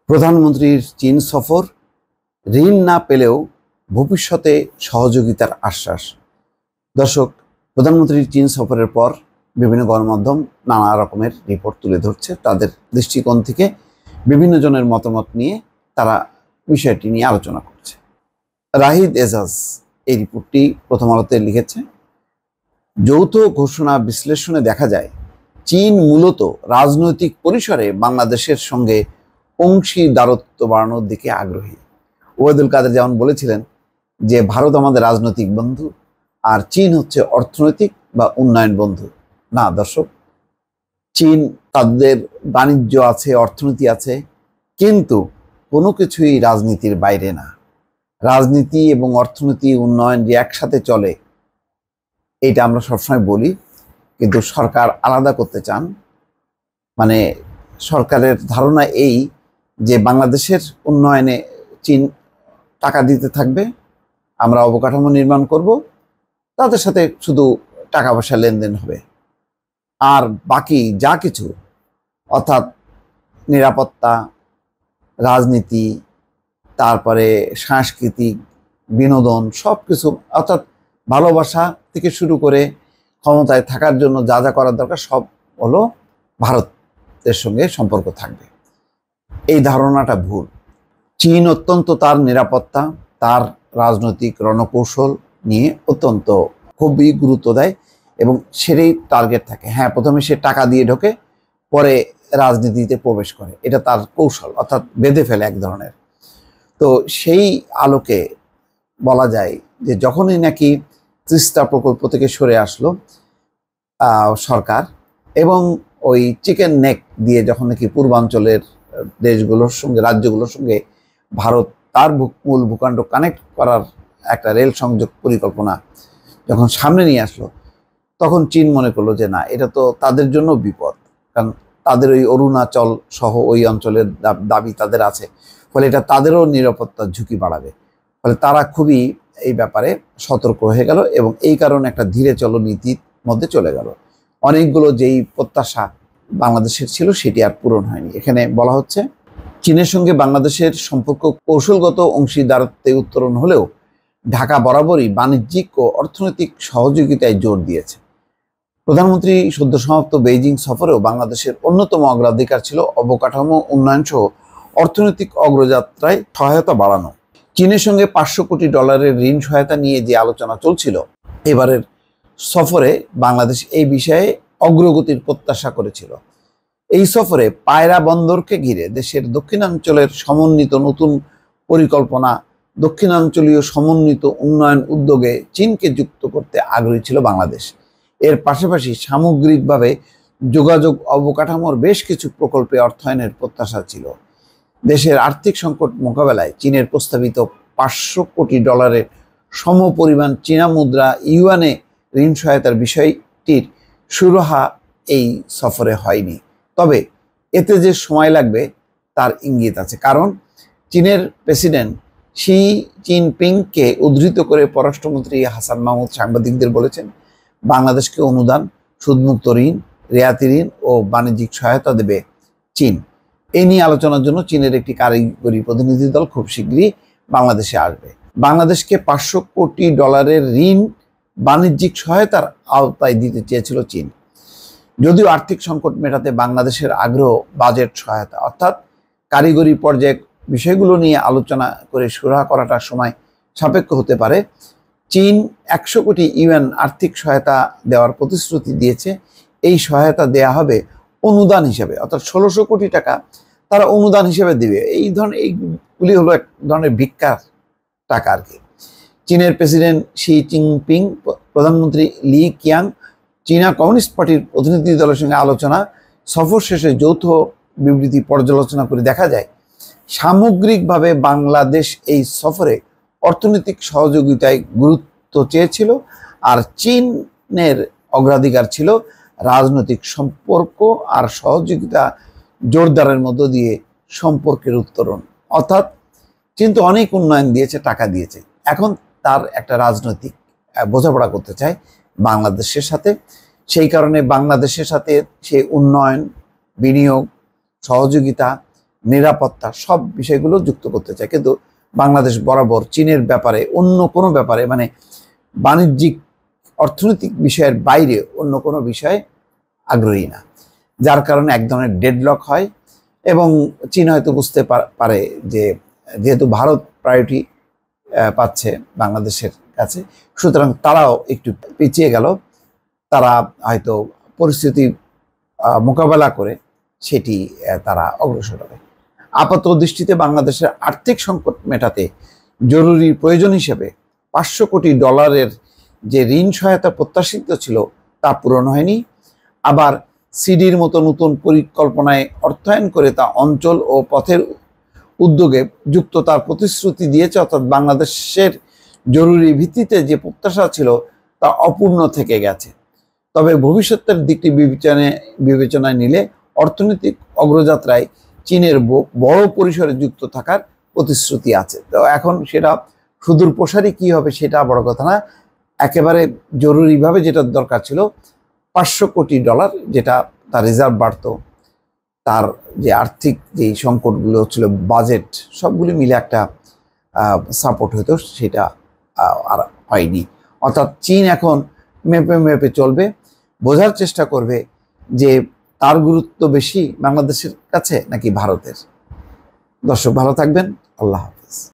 প্রধানমন্ত্রীর চীন সফর, ঋণ না পেলেও ভবিষ্যতে সহযোগিতার আশ্বাস। দর্শক, প্রধানমন্ত্রীর চীন সফরের পর বিভিন্ন গণমাধ্যম নানা রকমের রিপোর্ট তুলে ধরছে। তাদের দৃষ্টিকোণ থেকে বিভিন্ন জনের মতামত নিয়ে তারা বিষয়টি নিয়ে আলোচনা করছে। রাহিদ এজাজ এই রিপোর্টটি প্রথম আলোতে লিখেছে, যৌথ ঘোষণা বিশ্লেষণে দেখা যায় চীন মূলত রাজনৈতিক পরিসরে বাংলাদেশের সঙ্গে অংশীদারত্ব বাড়ানোর দিকে আগ্রহী। ওবায়দুল কাদের যেমন বলেছিলেন যে ভারত আমাদের রাজনৈতিক বন্ধু আর চীন হচ্ছে অর্থনৈতিক বা উন্নয়ন বন্ধু। না দর্শক, চীন তাদের বাণিজ্য আছে, অর্থনীতি আছে, কিন্তু কোনো কিছুই রাজনীতির বাইরে না। রাজনীতি এবং অর্থনীতি উন্নয়ন যে একসাথে চলে এটা আমরা সবসময় বলি, কিন্তু সরকার আলাদা করতে চান। মানে সরকারের ধারণা এই যে বাংলাদেশের উন্নয়নে চীন টাকা দিতে থাকবে, আমরা অবকাঠামো নির্মাণ করব, তাদের সাথে শুধু টাকা পয়সা লেনদেন হবে, আর বাকি যা কিছু অর্থাৎ নিরাপত্তা, রাজনীতি, তারপরে সাংস্কৃতিক, বিনোদন, সব কিছু অর্থাৎ ভালোবাসা থেকে শুরু করে ক্ষমতায় থাকার জন্য যা যা করার দরকার সব হলো ভারতের সঙ্গে সম্পর্ক থাকবে। এই ধারণাটা ভুল। চীন অত্যন্ত তার নিরাপত্তা, তার রাজনৈতিক রণকৌশল নিয়ে অত্যন্ত খুবই গুরুত্ব দেয় এবং সেটাই টার্গেট থাকে। হ্যাঁ, প্রথমে সে টাকা দিয়ে ঢোকে, পরে রাজনীতিতে প্রবেশ করে, এটা তার কৌশল, অর্থাৎ বেঁধে ফেলে এক ধরনের। তো সেই আলোকে বলা যায় যে যখনই নাকি তিস্তা প্রকল্প থেকে সরে আসলো সরকার, এবং ওই চিকেন নেক দিয়ে যখন নাকি পূর্বাঞ্চলের দেশগুলোর সঙ্গে, রাজ্যগুলোর সঙ্গে ভারত তার মূল ভূখণ্ড কানেক্ট করার একটা রেল সংযোগ পরিকল্পনা যখন সামনে নিয়ে আসলো, তখন চীন মনে করলো যে না, এটা তো তাদের জন্য বিপদ, কারণ তাদের ওই অরুণাচল সহ ওই অঞ্চলের দাবি তাদের আছে, ফলে এটা তাদেরও নিরাপত্তার ঝুঁকি বাড়াবে। ফলে তারা খুবই এই ব্যাপারে সতর্ক হয়ে গেল এবং এই কারণে একটা ধীরে চলো নীতির মধ্যে চলে গেল। অনেকগুলো যেই প্রত্যাশা বাংলাদেশের ছিল সেটি আর পূরণ হয়নি। এখানে বলা হচ্ছে, চীনের সঙ্গে বাংলাদেশের সম্পর্ক কৌশলগত অংশীদারত্বে উত্তরণ হলেও ঢাকা বরাবরই বাণিজ্যিক ও অর্থনৈতিক সহযোগিতায় জোর দিয়েছে। প্রধানমন্ত্রী সদ্য সমাপ্ত বেইজিং সফরেও বাংলাদেশের অন্যতম অগ্রাধিকার ছিল অবকাঠামো উন্নয়ন সহ অর্থনৈতিক অগ্রযাত্রায় সহায়তা বাড়ানো। চীনের সঙ্গে $500 কোটি ঋণ সহায়তা নিয়ে যে আলোচনা চলছিল, এবারের সফরে বাংলাদেশ এই বিষয়ে অগ্রগতির প্রত্যাশা করেছিল। এই সফরে পায়রা বন্দরকে ঘিরে দেশের দক্ষিণাঞ্চলের সমন্বিত নতুন পরিকল্পনা, দক্ষিণাঞ্চলীয় সমন্বিত উন্নয়ন উদ্যোগে চীনকে যুক্ত করতে আগ্রহী ছিল বাংলাদেশ। এর পাশাপাশি সামগ্রিকভাবে যোগাযোগ অবকাঠামোর বেশ কিছু প্রকল্পে অর্থায়নের প্রত্যাশা ছিল। দেশের আর্থিক সংকট মোকাবেলায় চীনের প্রস্তাবিত $500 কোটি সমপরিমাণ চীনা মুদ্রা ইউয়ানে ঋণ সহায়তার বিষয়টির সুরাহা এই সফরে হয়নি। তবে এতে যে সময় লাগবে তার ইঙ্গিত আছে, কারণ চীনের প্রেসিডেন্ট শি জিনপিংকে উদ্ধৃত করে পররাষ্ট্রমন্ত্রী হাসান মাহমুদ সাংবাদিকদের বলেছেন, বাংলাদেশকে অনুদান, সুদমুক্ত ঋণ, রেয়াতি ঋণ ও বাণিজ্যিক সহায়তা দেবে চীন। এই নিয়ে আলোচনার জন্য চীনের একটি কারিগরি প্রতিনিধি দল খুব শীঘ্রই বাংলাদেশে আসবে। বাংলাদেশকে $500 কোটি ঋণ বাণিজ্যিক সহায়তার আওতায় দিতে চেয়েছিল চীন। যদিও আর্থিক সংকট মেটাতে বাংলাদেশের আগ্রহ বাজেট সহায়তা অর্থাৎ কারিগরি পর্যায়ে বিষয়গুলো নিয়ে আলোচনা করে সুরাহা করাটা সময় সাপেক্ষ হতে পারে। চীন $100 কোটি আর্থিক সহায়তা দেওয়ার প্রতিশ্রুতি দিয়েছে। এই সহায়তা দেয়া হবে অনুদান হিসেবে, অর্থাৎ $1600 কোটি তারা অনুদান হিসেবে দিবে। এইগুলি হলো এক ধরনের ভিক্ষার টাকা আর কি। চীনের প্রেসিডেন্ট শি জিনপিং, প্রধানমন্ত্রী লি কিয়াং, চীনা কমিউনিস্ট পার্টির প্রতিনিধি দলের সঙ্গে আলোচনা সফর শেষে যৌথ বিবৃতি পর্যালোচনা করে দেখা যায়, সামগ্রিকভাবে বাংলাদেশ এই সফরে অর্থনৈতিক সহযোগিতায় গুরুত্ব চেয়েছিল, আর চীনের অগ্রাধিকার ছিল রাজনৈতিক সম্পর্ক আর সহযোগিতা জোরদারের মধ্য দিয়ে সম্পর্কের উত্তরণ। অর্থাৎ চীন তো অনেক উন্নয়ন দিয়েছে, টাকা দিয়েছে, এখন তার একটা রাজনৈতিক বোঝাপড়া করতে চায় বাংলাদেশের সাথে। সেই কারণে বাংলাদেশের সাথে সে উন্নয়ন, বিনিয়োগ, সহযোগিতা, নিরাপত্তা সব বিষয়গুলো যুক্ত করতে চায়। কিন্তু বাংলাদেশ বরাবর চীনের ব্যাপারে অন্য কোনো ব্যাপারে মানে বাণিজ্যিক অর্থনৈতিক বিষয়ের বাইরে অন্য কোনো বিষয়ে আগ্রহী না, যার কারণে এক ধরনের ডেডলক হয়। এবং চীন হয়তো বুঝতে পারে যে যেহেতু ভারত প্রায়োরিটি পাচ্ছে বাংলাদেশের কাছে, সুতরাং তারাও একটু পিছিয়ে গেল। তারা হয়তো পরিস্থিতি মোকাবেলা করে সেটি তারা অগ্রসর হবে। আপাত দৃষ্টিতে বাংলাদেশের আর্থিক সংকট মেটাতে জরুরি প্রয়োজন হিসেবে 500 কোটি ডলারের যে ঋণ সহায়তা প্রত্যাশিত ছিল তা পূরণ হয়নি। আবার সিডির মতো নতুন পরিকল্পনায় অর্থায়ন করে তা অঞ্চল ও পথের উদ্যোগে যুক্ত তার প্রতিশ্রুতি দিয়েছে, অর্থাৎ বাংলাদেশের জরুরি ভিত্তিতে যে প্রত্যাশা ছিল তা অপূর্ণ থেকে গেছে। তবে ভবিষ্যতের দিকটি বিবেচনায় নিলে অর্থনৈতিক অগ্রযাত্রায় চীনের বড় পরিসরে যুক্ত থাকার প্রতিশ্রুতি আছে। তো এখন সেটা সুদূর প্রসারী কী হবে সেটা বড় কথা না, একেবারে জরুরিভাবে যেটা দরকার ছিল 500 কোটি ডলার, যেটা তার রিজার্ভ বাড়তো, তার যে আর্থিক যে সংকটগুলো ছিল বাজেট সবগুলি মিলে একটা সাপোর্ট হতো, সেটা আর হয়নি। অর্থাৎ চীন এখন মেপে মেপে চলবে, বোঝার চেষ্টা করবে যে তার গুরুত্ব বেশি বাংলাদেশের কাছে নাকি ভারতের। দর্শক ভালো থাকবেন, আল্লাহ হাফেজ।